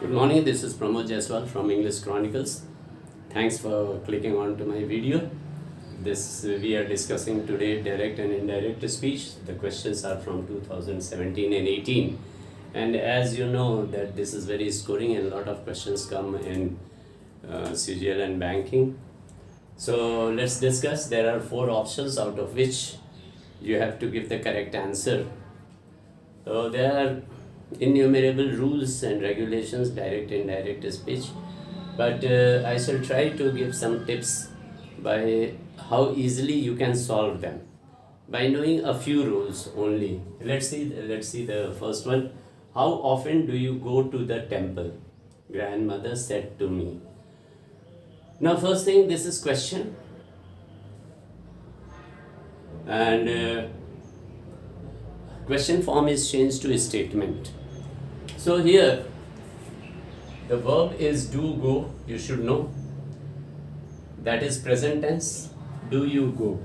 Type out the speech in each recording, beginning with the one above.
Good morning, this is Pramod Jaiswal from English Chronicles. Thanks for clicking on to my video. We are discussing today direct and indirect speech. The questions are from 2017 and 18. And as you know that this is very scoring and a lot of questions come in CGL and banking. So let's discuss. There are 4 options out of which you have to give the correct answer. So there are innumerable rules and regulations, direct and indirect speech, but I shall try to give some tips by how easily you can solve them by knowing a few rules only. Let's see the first one. How often do you go to the temple? Grandmother said to me. Now first thing, this is question, and question form is changed to a statement. So here the verb is do go, you should know. That is present tense. Do you go?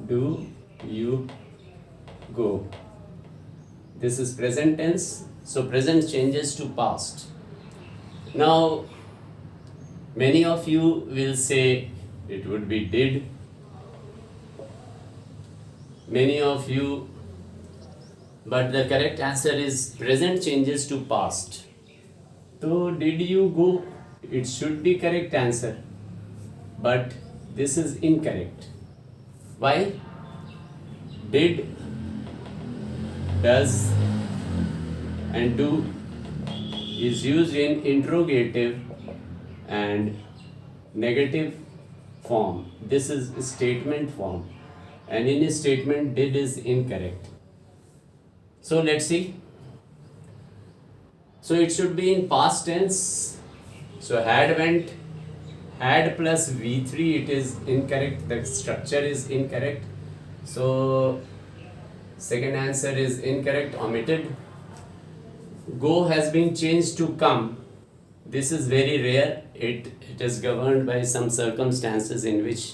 Do you go? This is present tense. So present changes to past. Now many of you will say it would be did. Many of you, but the correct answer is present changes to past. So did you go? It should be correct answer, but this is incorrect. Why? Did, does and do is used in interrogative and negative form. This is statement form, and in a statement did is incorrect. So let's see. So it should be in past tense. So had went, had plus V3, it is incorrect. The structure is incorrect. So second answer is incorrect, omitted. Go has been changed to come. This is very rare. It is governed by some circumstances in which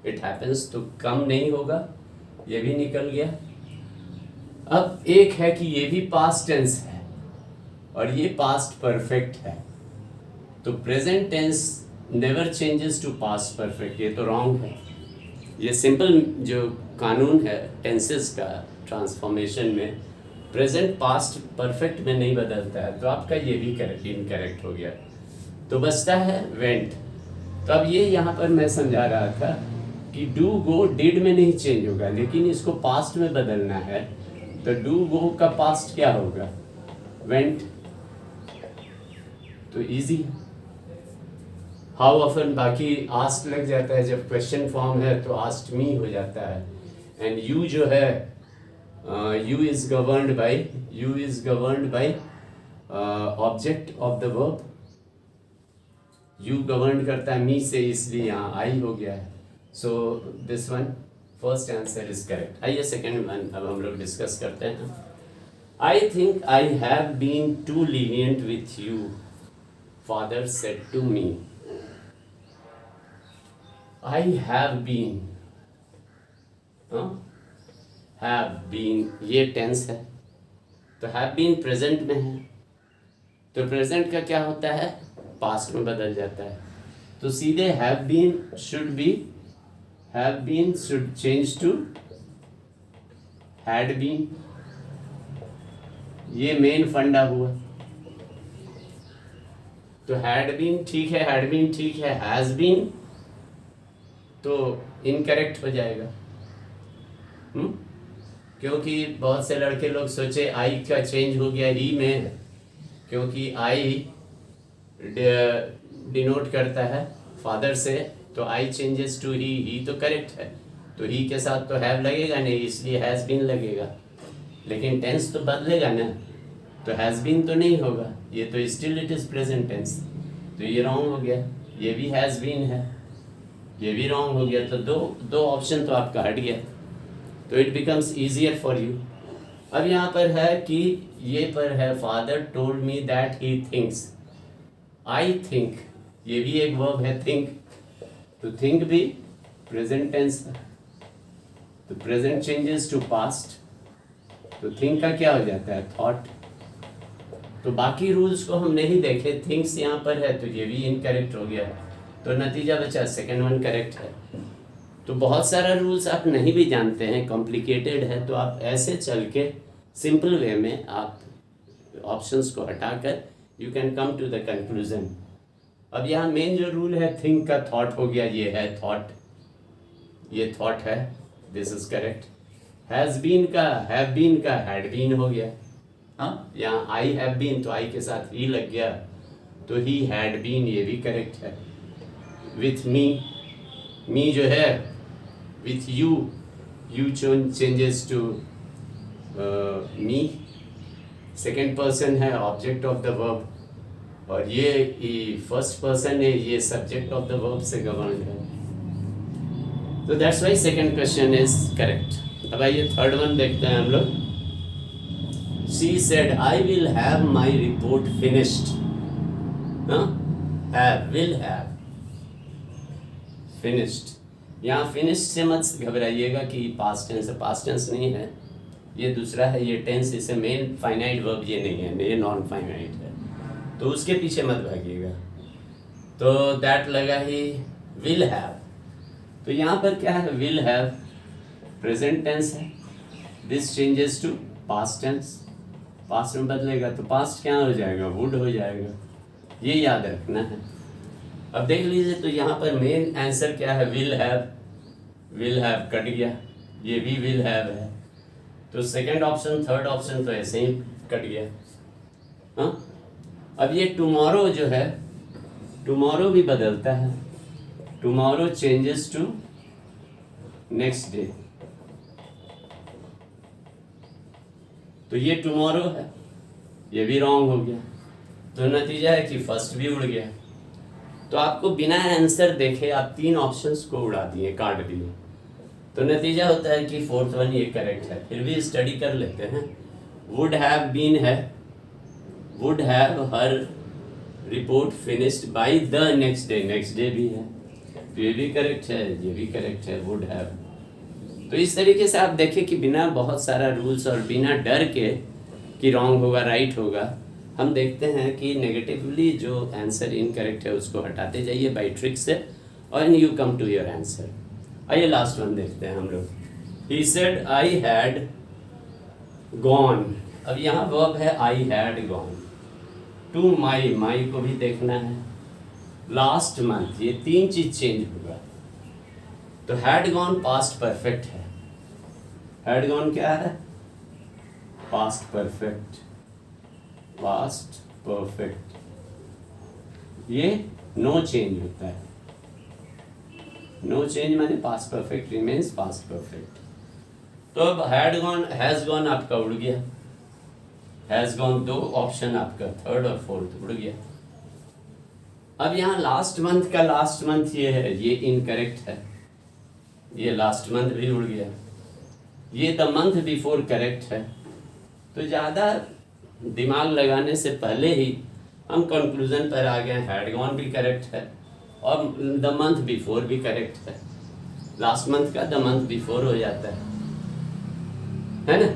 it happens. तो कम नहीं होगा, ये भी निकल गया. अब एक है कि ये भी पास्ट टेंस है और ये पास्ट परफेक्ट है. तो present tense never changes to past perfect, ये तो रॉन्ग है. ये सिंपल जो कानून है टेंसेस का ट्रांसफॉर्मेशन में, प्रेजेंट पास्ट परफेक्ट में नहीं बदलता है. तो आपका ये भी इनकरेक्ट हो गया. तो बचता है वेंट. तो अब ये यहाँ पर मैं समझा रहा था कि डू गो डिड में नहीं चेंज होगा, लेकिन इसको पास्ट में बदलना है. तो डू गो का पास्ट क्या होगा? वेंट. तो इजी. हाउ ऑफन बाकी आस्क्ड लग जाता है. जब क्वेश्चन फॉर्म है तो आस्क्ड मी हो जाता है. एंड यू जो है you is governed by object of the verb. You govern करता है मी से, इसलिए यहाँ आई हो गया है. So this one first answer is correct. आइए सेकेंड वन अब हम लोग डिस्कस करते हैं. I think I have been too lenient with you, father said to me. I have been, have been ये टेंस है. तो हैव बीन प्रेजेंट में है, तो प्रेजेंट का क्या होता है? पास्ट में बदल जाता है. तो सीधे have been should change to had been. ये मेन फंडा हुआ. तो हैड बीन ठीक है, हैड बीन ठीक है, हैज बीन तो इनकरेक्ट हो जाएगा. क्योंकि बहुत से लड़के लोग सोचे आई का चेंज हो गया ही में, क्योंकि आई डिनोट करता है फादर से, तो आई चेंजेस टू ही तो करेक्ट है. तो ही के साथ तो हैव लगेगा नहीं, इसलिए हैज़ बीन लगेगा. लेकिन टेंस तो बदलेगा ना, तो हैज़ बीन तो नहीं होगा. ये तो still it is present tense. तो ये रॉन्ग हो गया. ये भी हैज़ बीन है, ये भी रॉन्ग हो गया. तो दो ऑप्शन तो आपका हट गया. तो it becomes easier for you. अब यहाँ पर है कि ये पर है father told me that he thinks. I think ये भी एक वर्ब है थिंक. तो थिंक भी प्रेजेंट टेंस है. तो प्रेजेंट चेंजेस टू पास्ट. तो थिंक का क्या हो जाता है? थॉट. तो बाकी रूल्स को हम नहीं देखे, थिंग्स यहाँ पर है तो ये भी इनकरेक्ट हो गया, तो नतीजा बचा सेकेंड वन करेक्ट है। तो बहुत सारा रूल्स आप नहीं भी जानते हैं, कॉम्प्लिकेटेड है, तो आप ऐसे चल के सिंपल वे में आप ऑप्शंस को हटाकर you can come to the conclusion. अब यहाँ मेन जो रूल है थिंक का थॉट हो गया, ये है थॉट, ये थॉट है, this is correct. Has been का हैव बीन का हैड बीन हो गया। हाँ, यहाँ आई हैव बीन तो आई के साथ ही लग गया, तो ही हैड बीन, ये भी करेक्ट है। विथ मी, मी जो है with you, you changes to me, second person है ऑब्जेक्ट ऑफ द वर्ब, और ये फर्स्ट पर्सन है, ये सब्जेक्ट ऑफ द वर्ब से गवर्न्ड है। तो that's why second question is correct. अब आइए थर्ड वन देखते हैं हम लोग। She said, I will have my report finished. Will have finished. यहाँ finished से मत घबराइएगा कि पास्ट टेंस है, पास्ट टेंस नहीं है, ये दूसरा है, ये टेंस, इसे मेन फाइनाइट वर्ब ये नहीं है, ये नॉन फाइनाइट है, तो उसके पीछे मत भागिएगा। तो दैट लगा ही विल हैव, तो यहाँ पर क्या है, विल हैव प्रेजेंट टेंस है, this changes to past tense, past में बदलेगा तो पास्ट क्या हो जाएगा, वुड हो जाएगा, ये याद रखना है। अब देख लीजिए, तो यहाँ पर मेन आंसर क्या है, विल हैव कट गया, ये भी विल हैव है, तो सेकंड ऑप्शन थर्ड ऑप्शन तो ऐसे ही कट गया। हाँ, अब ये टुमारो जो है, टुमारो भी बदलता है, tomorrow changes to next day, तो ये टुमारो है, ये भी रॉन्ग हो गया, तो नतीजा है कि फर्स्ट भी उड़ गया। तो आपको बिना आंसर देखे आप तीन ऑप्शंस को उड़ा दिए, काट दिए, तो नतीजा होता है कि फोर्थ वन ये करेक्ट है। फिर भी स्टडी कर लेते हैं। वुड हैव बीन है, would have her report finished by the next day, next day भी है, तो ये भी करेक्ट है, ये भी करेक्ट है, वुड हैव। तो इस तरीके से आप देखें कि बिना बहुत सारा रूल्स और बिना डर के कि रॉन्ग होगा राइट होगा, हम देखते हैं कि नेगेटिवली जो आंसर इनकरेक्ट है उसको हटाते जाइए बाई ट्रिक से, और you come to your answer. आइए लास्ट वन देखते हैं हम लोग। He said I had gone, अब यहाँ वर्ब है I had gone, to my, my को भी देखना है, लास्ट मंथ, ये तीन चीज चेंज होगा। तो हैड गॉन पास्ट परफेक्ट है, हैड गॉन क्या है, पास्ट परफेक्ट, पास्ट परफेक्ट, ये नो चेंज होता है, नो चेंज माने past perfect remains past perfect. तो अब हैड गॉन, हैज गॉन आपका उड़ गया, हैज गॉन दो ऑप्शन आपका थर्ड और फोर्थ उड़ गया। अब यहाँ लास्ट मंथ का लास्ट मंथ ये है, ये इनकरेक्ट है, ये लास्ट मंथ भी उड़ गया, ये द मंथ बिफोर करेक्ट है। तो ज़्यादा दिमाग लगाने से पहले ही हम कंक्लूजन पर आ गए, हैड गॉन भी करेक्ट है और द मंथ बिफोर भी करेक्ट है, लास्ट मंथ का द मंथ बिफोर हो जाता है ना।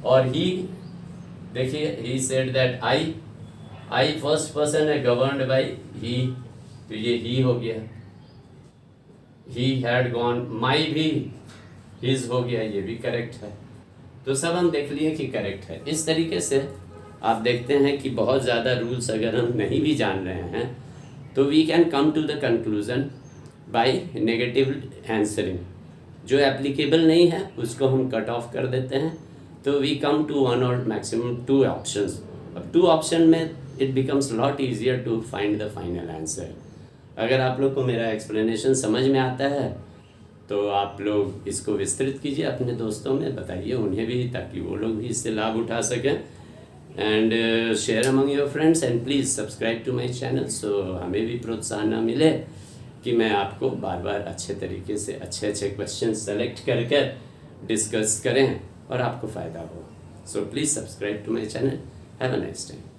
और ही देखिए, he said that I, I first person है, गवर्नड बाय ही, तो ये ही हो गया। ही हैड गॉन, माई भी हिज हो गया, ये भी करेक्ट है। तो सब हम देख लिए कि करेक्ट है। इस तरीके से आप देखते हैं कि बहुत ज़्यादा रूल्स अगर हम नहीं भी जान रहे हैं तो we can come to the conclusion by negative answering. जो एप्लीकेबल नहीं है उसको हम कट ऑफ कर देते हैं, तो वी कम टू वन और मैक्सिमम टू ऑप्शंस। अब टू ऑप्शन में it becomes lot easier to find the final answer. अगर आप लोग को मेरा एक्सप्लेनेशन समझ में आता है तो आप लोग इसको विस्तृत कीजिए, अपने दोस्तों में बताइए उन्हें भी, ताकि वो लोग भी इससे लाभ उठा सकें। And share among your friends and please subscribe to my channel, so हमें भी प्रोत्साहन मिले कि मैं आपको बार बार अच्छे तरीके से अच्छे क्वेश्चन सेलेक्ट करके डिस्कस करें और आपको फ़ायदा हो। So please subscribe to my channel. Have a nice day.